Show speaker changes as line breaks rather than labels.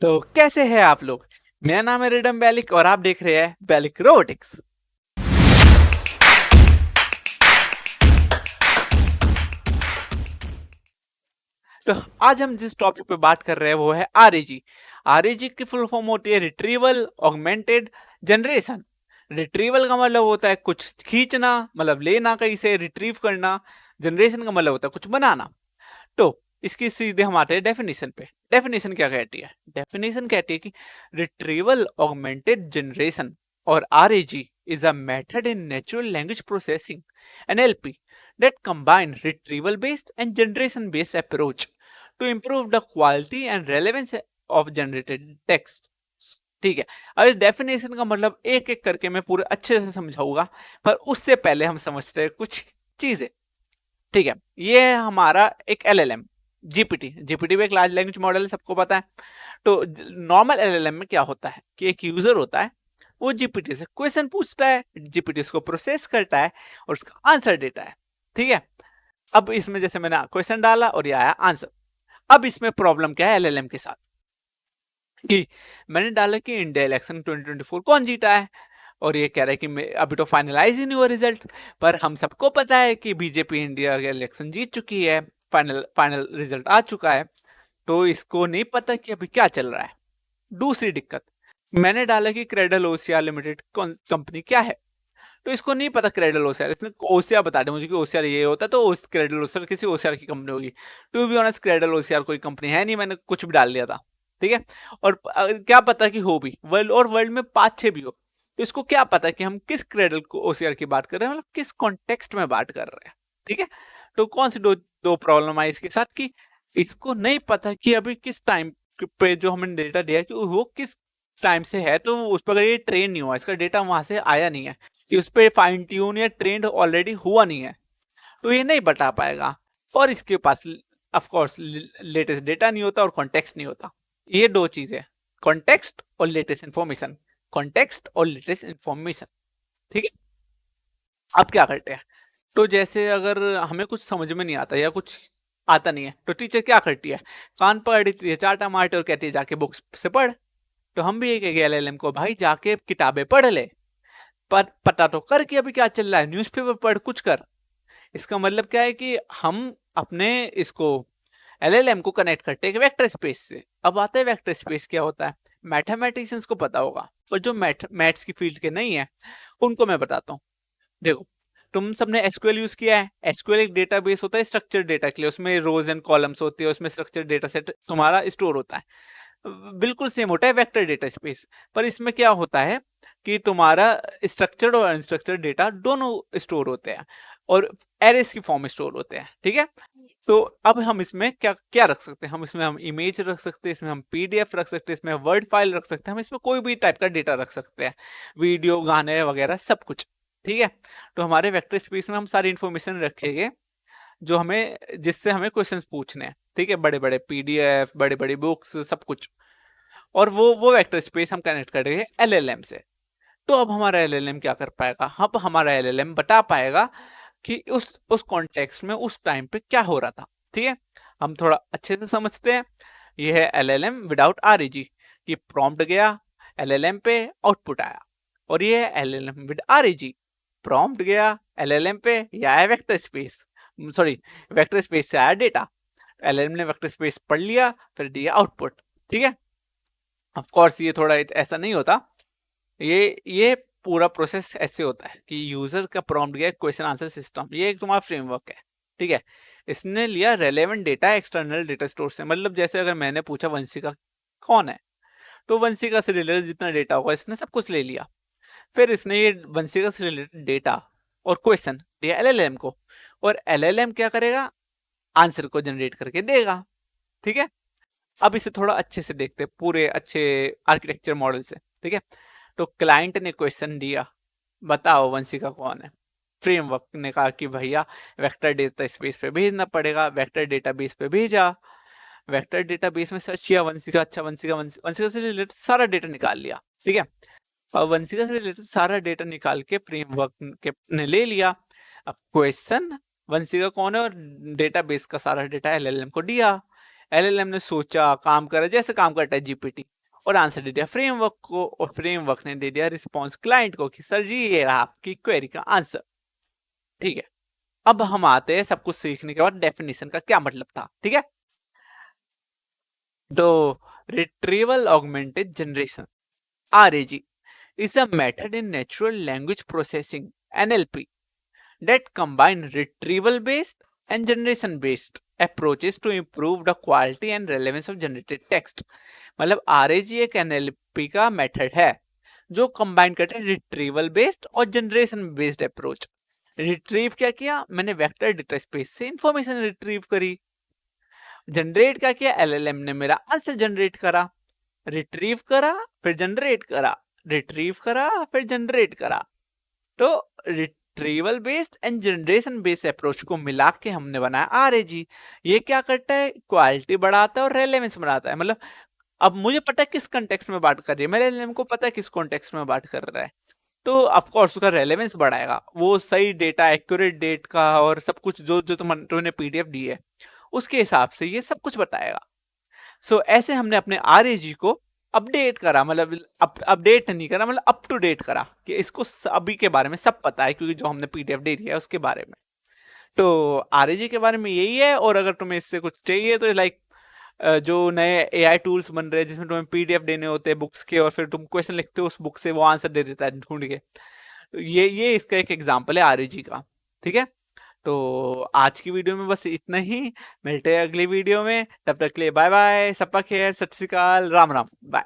तो कैसे हैं आप लोग। मेरा नाम है रिडम बैलिक और आप देख रहे हैं बैलिक रोबोटिक्स। तो आज हम जिस टॉपिक पे बात कर रहे हैं वो है आरएजी। आरएजी की फुल फॉर्म होती है रिट्रीवल ऑगमेंटेड जनरेशन। रिट्रीवल का मतलब होता है कुछ खींचना, मतलब लेना कहीं से, रिट्रीव करना। जनरेशन का मतलब होता है कुछ बनाना। तो इसकी सीधे हम आते हैं डेफिनेशन पे। डेफिनेशन क्या कहती है? डेफिनेशन कहती है कि रिट्रीवल ऑगमेंटेड जनरेशन और आरएजी is a method in natural language processing NLP that combine retrieval based and generation based approach to improve the quality and relevance of generated text। ठीक है, अब इस डेफिनेशन का मतलब एक एक करके मैं पूरे अच्छे से समझाऊंगा, पर उससे पहले हम समझते हैं कुछ चीजें। ठीक है, ये है हमारा एक एलएलएम जीपीटी। जीपीटी भी एक लार्ज लैंग्वेज मॉडल है, सबको पता है। तो नॉर्मल एलएलएम में क्या होता है कि एक यूजर होता है, वो जीपीटी से क्वेश्चन पूछता है, जीपीटी उसको प्रोसेस करता है और उसका आंसर देता है। ठीक है, अब इसमें जैसे मैंने क्वेश्चन डाला और ये आया आंसर। अब इसमें प्रॉब्लम क्या है एलएलएम के साथ कि मैंने डाला कि इंडिया इलेक्शन 2024 कौन जीता है, और ये कह रहा है कि अभी तो फाइनलाइज ही नहीं हुआ रिजल्ट। पर हम सबको पता है कि बीजेपी इंडिया के इलेक्शन जीत चुकी है, फाइनल फाइनल रिजल्ट आ चुका है। तो इसको नहीं पता कि अभी क्या चल रहा है। दूसरी दिक्कत, मैंने डाला कि क्रेडल ओसीआर लिमिटेड कंपनी क्या है, तो इसको नहीं पता क्रेडल ओसीआर। इसने ओसीआर बता दे मुझे कि ओसीआर ये होता है, तो उस क्रेडल ओसीआर किसी ओसीआर की कंपनी होगी। To be honest cradle OCR कोई कंपनी है नहीं, मैंने कुछ भी डाल दिया था। ठीक है, और क्या पता कि हो भी वर्ल्ड, और वर्ल्ड में 5-6 भी हो, तो इसको क्या पता कि हम किस क्रेडल को ओसीआर की बात कर रहे हैं, मतलब किस कॉन्टेक्स्ट में बात कर रहे हैं। ठीक है, तो कौन सी दो दो प्रॉब्लम आई इसके साथ कि इसको नहीं पता कि अभी किस टाइम पे जो हमने डेटा दिया कि वो किस टाइम से है, तो उस पर अगर ये ट्रेन नहीं हुआ, इसका डेटा वहां से आया नहीं है कि उस पर फाइन ट्यून या ट्रेंड ऑलरेडी हुआ नहीं है, तो ये नहीं बता पाएगा। और इसके पास ऑफ कोर्स लेटेस्ट डेटा नहीं होता और कॉन्टेक्स्ट नहीं होता। ये दो चीजें, कॉन्टेक्स्ट और लेटेस्ट इंफॉर्मेशन, कॉन्टेक्स्ट और लेटेस्ट इंफॉर्मेशन। ठीक है, अब क्या करते हैं, तो जैसे अगर हमें कुछ समझ में नहीं आता या कुछ आता नहीं है, तो टीचर क्या करती है, कान पकड़ देती है, चाटा मारती और कहती है जाके बुक्स से पढ़। तो हम भी एक एलएलएम को भाई जाके किताबें पढ़ ले, पर पता तो कर कि अभी क्या चल रहा है, न्यूज़पेपर पढ़, कुछ कर। इसका मतलब क्या है कि हम अपने इसको एलएलएम को कनेक्ट करते हैं वेक्टर स्पेस से। अब आता है वेक्टर स्पेस क्या होता है, मैथमेटिशियंस को पता होगा, पर जो मैथ्स की फील्ड के नहीं है उनको मैं बताता हूँ। देखो, तुम सबने एसक्यूएल यूज किया है। एसक्यूएल एक डेटाबेस होता है स्ट्रक्चर्ड डेटा के लिए, उसमें रोज एंड कॉलम्स होती है, उसमें स्ट्रक्चर्ड डेटा सेट तुम्हारा स्टोर होता है। बिल्कुल सेम होता है वेक्टर डेटा स्पेस, पर इसमें क्या होता है कि तुम्हारा स्ट्रक्चर्ड और अनस्ट्रक्चर्ड डेटा दोनों स्टोर होते हैं और एरेस की फॉर्म में स्टोर होते हैं। ठीक है, तो अब हम इसमें क्या क्या रख सकते हैं, हम इमेज रख सकते हैं, इसमें हम पीडीएफ रख सकते हैं, इसमें वर्ड फाइल रख सकते हैं, हम इसमें कोई भी टाइप का डेटा रख सकते हैं, वीडियो, गाने वगैरह सब कुछ। ठीक है, तो हमारे वेक्टर स्पेस में हम सारी इंफॉर्मेशन रखेंगे जो हमें, जिससे हमें क्वेश्चंस पूछने हैं। ठीक है, बड़े बड़े पीडीएफ, बड़े बड़ी बुक्स, सब कुछ। और वो वेक्टर स्पेस हम कनेक्ट करेंगे एलएलएम से। तो अब हमारा एलएलएम क्या कर पाएगा, अब हमारा एलएलएम बता पाएगा कि उस कॉन्टेक्स्ट में उस टाइम पे क्या हो रहा था। ठीक है, हम थोड़ा अच्छे से समझते हैं। ये है एलएलएम विदाउट आरईजी, कि प्रॉम्प्ट गया एलएलएम पे, आउटपुट आया। और ये है एलएलएम विद आरईजी, प्रॉम्प्ट गया एलएलएम पे, या है vector space, sorry vector space से आया डेटा, एलएलएम ने वेक्टर स्पेस पढ़ लिया, फिर दिया आउटपुट। ठीक है, ऑफ कोर्स ये थोड़ा ऐसा नहीं होता, ये पूरा प्रोसेस ऐसे होता है कि यूजर का प्रॉम्प्ट गया क्वेश्चन आंसर सिस्टम, ये एक तुम्हारा फ्रेमवर्क है। ठीक है, इसने लिया relevant data external data store से, मतलब जैसे अगर मैंने पूछा वंशिका कौन है, तो वंशिका से रिलेटेड जितना डेटा होगा इसने सब कुछ ले लिया। फिर इसने ये वंशिका से रिलेटेड डेटा और क्वेश्चन दिया एलएलएम को, और एलएलएम क्या करेगा, आंसर को जनरेट करके देगा। ठीक है, अब इसे थोड़ा अच्छे से देखते हैं, पूरे अच्छे आर्किटेक्चर मॉडल से। ठीक है, तो क्लाइंट ने क्वेश्चन दिया, बताओ वंशिका कौन है। फ्रेमवर्क ने कहा कि भैया वेक्टर डेटा स्पेस पे भेजना पड़ेगा, वेक्टर डेटाबेस पे भेजा, वेक्टर डेटाबेस में सर्च किया वंशिका, अच्छा वंशिका वंशिका से रिलेटेड सारा डेटा निकाल लिया। ठीक है, और वंशिका से रिलेटेड सारा डेटा निकाल के फ्रेमवर्क के ने ले लिया। अब क्वेश्चन वंशिका कौन है और डेटाबेस का सारा डेटा एलएलएम को दिया, एलएलएम ने सोचा, काम करा जैसे काम करता है जीपीटी, और आंसर दे दिया फ्रेमवर्क को, और फ्रेमवर्क ने दे दिया रिस्पॉन्स क्लाइंट को कि सर जी ये रहा आपकी क्वेरी का आंसर। ठीक है, अब हम आते हैं सब कुछ सीखने के बाद डेफिनेशन का क्या मतलब था। ठीक है, तो retrieval augmented generation, आरएजी, is a method in natural language processing NLP that combine retrieval based and generation based approaches to improve the quality and relevance of generated text। मतलब RAG एक NLP का मेथड है जो combine करता है retrieval based और generation based approach. Retrieve क्या किया मैंने, वेक्टर डेटा स्पेस से इंफॉर्मेशन रिट्रीव करी। जनरेट क्या किया, एलएलएम ने मेरा आंसर जनरेट करा। रिट्रीव करा फिर जनरेट करा, रिट्रीव करा फिर जनरेट करा। तो retrieval based and generation based approach को मिला के हमने बनाया आरएजी। ये क्या करता है, क्वालिटी बढ़ाता है और रेलेवेंस बढ़ाता है। मतलब अब मुझे पता है किस कॉन्टेक्स्ट में बात कर रही है, मेरे एलएलएम को पता है किस कॉन्टेक्स्ट में बात कर रहा है, तो ऑफकोर्स उसका रेलेवेंस बढ़ाएगा। वो सही डेटा, एक्यूरेट डेट का और सब कुछ जो जो तुमने पीडीएफ दी है उसके हिसाब से ये सब कुछ बताएगा। सो ऐसे हमने अपने आरएजी को अपडेट करा, मतलब अपडेट नहीं करा, मतलब अप टू डेट करा कि इसको अभी के बारे में सब पता है, क्योंकि जो हमने पीडीएफ दे दिया है उसके बारे में। तो आरएजी के बारे में यही है। और अगर तुम्हें इससे कुछ चाहिए तो लाइक जो नए एआई टूल्स बन रहे हैं जिसमें तुम्हें पीडीएफ देने होते हैं बुक्स के, और फिर तुम क्वेश्चन लिखते हो उस बुक से, वो आंसर दे देता है ढूंढ के। ये इसका एक एग्जाम्पल है आरएजी का। ठीक है, तो आज की वीडियो में बस इतना ही। मिलते हैं अगली वीडियो में, तब तक के लिए बाय बाय, सबका खैर, सत श्री अकाल, राम राम, बाय।